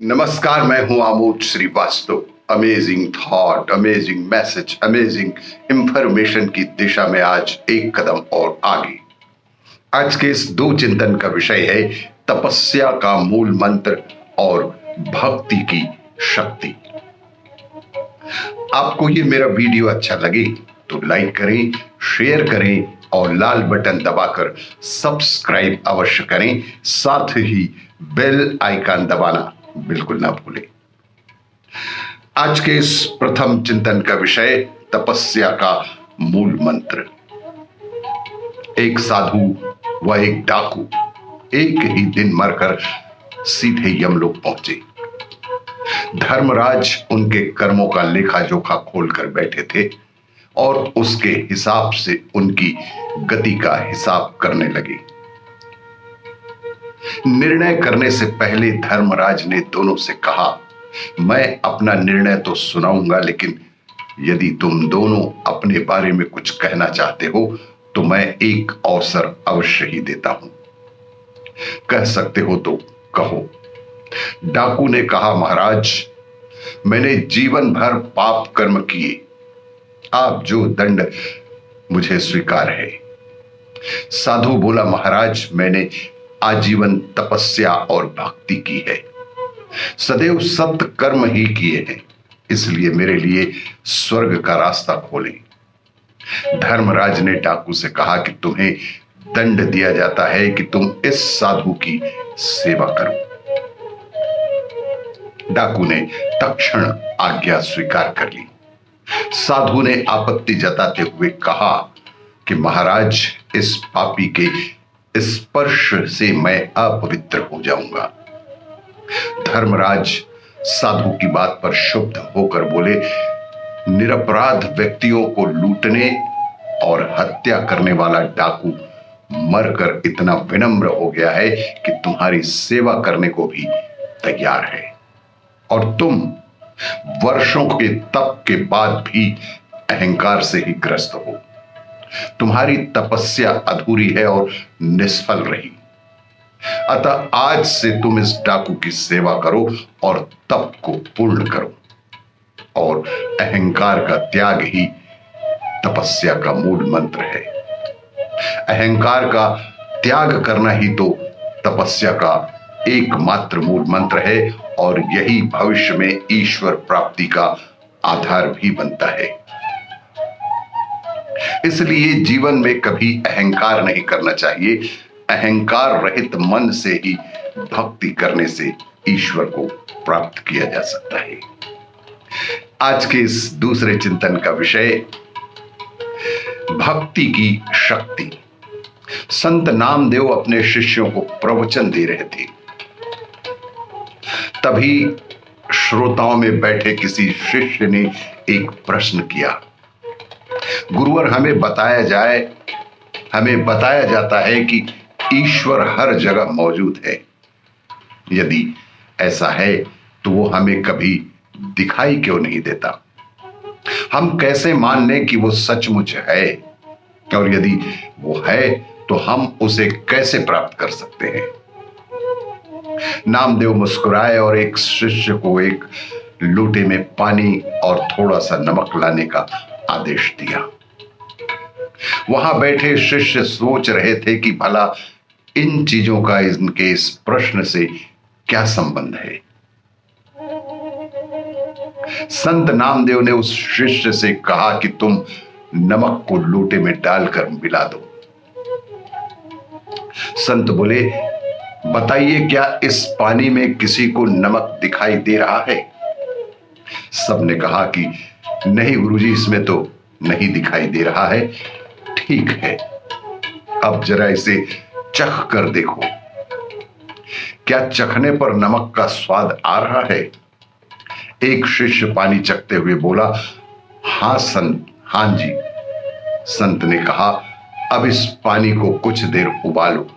नमस्कार, मैं हूं Amod Srivastava. Amazing thought, amazing message, amazing information की दिशा में आज एक कदम और आगे। आज के इस दो चिंतन का विषय है तपस्या का मूल मंत्र और भक्ति की शक्ति। आपको ये मेरा वीडियो अच्छा लगे तो लाइक करें, शेयर करें और लाल बटन दबाकर सब्सक्राइब अवश्य करें। साथ ही बेल आइकन दबाना बिल्कुल ना भूलें। आज के इस प्रथम चिंतन का विषय तपस्या का मूल मंत्र। एक साधु व एक डाकू एक ही दिन मरकर सीधे यमलोक पहुंचे। धर्मराज उनके कर्मों का लेखा जोखा खोलकर बैठे थे और उसके हिसाब से उनकी गति का हिसाब करने लगे। निर्णय करने से पहले धर्मराज ने दोनों से कहा, मैं अपना निर्णय तो सुनाऊंगा, लेकिन यदि तुम दोनों अपने बारे में कुछ कहना चाहते हो तो मैं एक अवसर अवश्य ही देता हूं। कह सकते हो तो कहो। डाकू ने कहा, महाराज, मैंने जीवन भर पाप कर्म किए, आप जो दंड मुझे स्वीकार है। साधु बोला, महाराज, मैंने आजीवन तपस्या और भक्ति की है, सदैव सत्य कर्म ही किए हैं, इसलिए मेरे लिए स्वर्ग का रास्ता खोलें। धर्मराज ने डाकू से कहा कि तुम्हें दंड दिया जाता है कि तुम इस साधु की सेवा करो। डाकू ने तत्क्षण आज्ञा स्वीकार कर ली। साधु ने आपत्ति जताते हुए कहा कि महाराज, इस पापी के स्पर्श से मैं अपवित्र हो जाऊंगा। धर्मराज साधु की बात पर क्षुब्ध होकर बोले, निरपराध व्यक्तियों को लूटने और हत्या करने वाला डाकू मरकर इतना विनम्र हो गया है कि तुम्हारी सेवा करने को भी तैयार है, और तुम वर्षों के तप के बाद भी अहंकार से ही ग्रस्त हो। तुम्हारी तपस्या अधूरी है और निष्फल रही। अतः आज से तुम इस डाकू की सेवा करो और तप को पूर्ण करो, और अहंकार का त्याग ही तपस्या का मूल मंत्र है। अहंकार का त्याग करना ही तो तपस्या का एकमात्र मूल मंत्र है, और यही भविष्य में ईश्वर प्राप्ति का आधार भी बनता है। इसलिए जीवन में कभी अहंकार नहीं करना चाहिए। अहंकार रहित मन से ही भक्ति करने से ईश्वर को प्राप्त किया जा सकता है। आज के इस दूसरे चिंतन का विषय भक्ति की शक्ति। संत नामदेव अपने शिष्यों को प्रवचन दे रहे थे। तभी श्रोताओं में बैठे किसी शिष्य ने एक प्रश्न किया, गुरुवर, हमें बताया जाता है कि ईश्वर हर जगह मौजूद है। यदि ऐसा है तो वो हमें कभी दिखाई क्यों नहीं देता? हम कैसे मान लें कि वो सचमुच है? और यदि वो है तो हम उसे कैसे प्राप्त कर सकते हैं? नामदेव मुस्कुराए और एक शिष्य को एक लोटे में पानी और थोड़ा सा नमक लाने का आदेश दिया। वहां बैठे शिष्य सोच रहे थे कि भला इन चीजों का इनके इस प्रश्न से क्या संबंध है। संत नामदेव ने उस शिष्य से कहा कि तुम नमक को लोटे में डालकर मिला दो। संत बोले, बताइए, क्या इस पानी में किसी को नमक दिखाई दे रहा है? सबने कहा कि नहीं गुरुजी, इसमें तो नहीं दिखाई दे रहा है। ठीक है, अब जरा इसे चख कर देखो, क्या चखने पर नमक का स्वाद आ रहा है? एक शिष्य पानी चखते हुए बोला, हां संत, हां जी। संत ने कहा, अब इस पानी को कुछ देर उबालो।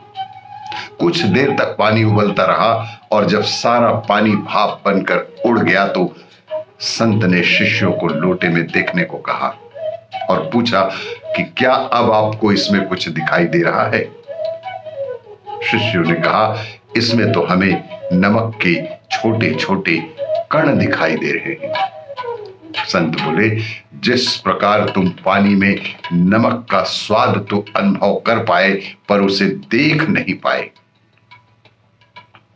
कुछ देर तक पानी उबलता रहा, और जब सारा पानी भाप बनकर उड़ गया तो संत ने शिष्यों को लोटे में देखने को कहा और पूछा कि क्या अब आपको इसमें कुछ दिखाई दे रहा है? शिष्यों ने कहा इसमें तो हमें नमक के छोटे छोटे कण दिखाई दे रहे हैं। संत बोले, जिस प्रकार तुम पानी में नमक का स्वाद तो अनुभव कर पाए पर उसे देख नहीं पाए,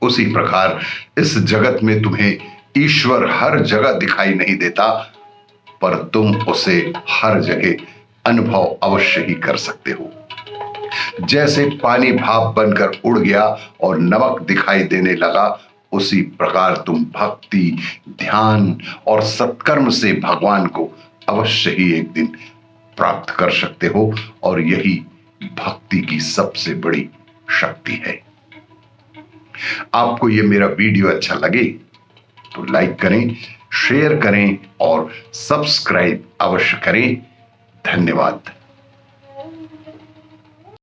उसी प्रकार इस जगत में तुम्हें ईश्वर हर जगह दिखाई नहीं देता, पर तुम उसे हर जगह अनुभव अवश्य ही कर सकते हो। जैसे पानी भाप बनकर उड़ गया और नमक दिखाई देने लगा, उसी प्रकार तुम भक्ति, ध्यान और सत्कर्म से भगवान को अवश्य ही एक दिन प्राप्त कर सकते हो, और यही भक्ति की सबसे बड़ी शक्ति है। आपको यह मेरा वीडियो अच्छा लगे तो लाइक करें, शेयर करें और सब्सक्राइब अवश्य करें। धन्यवाद।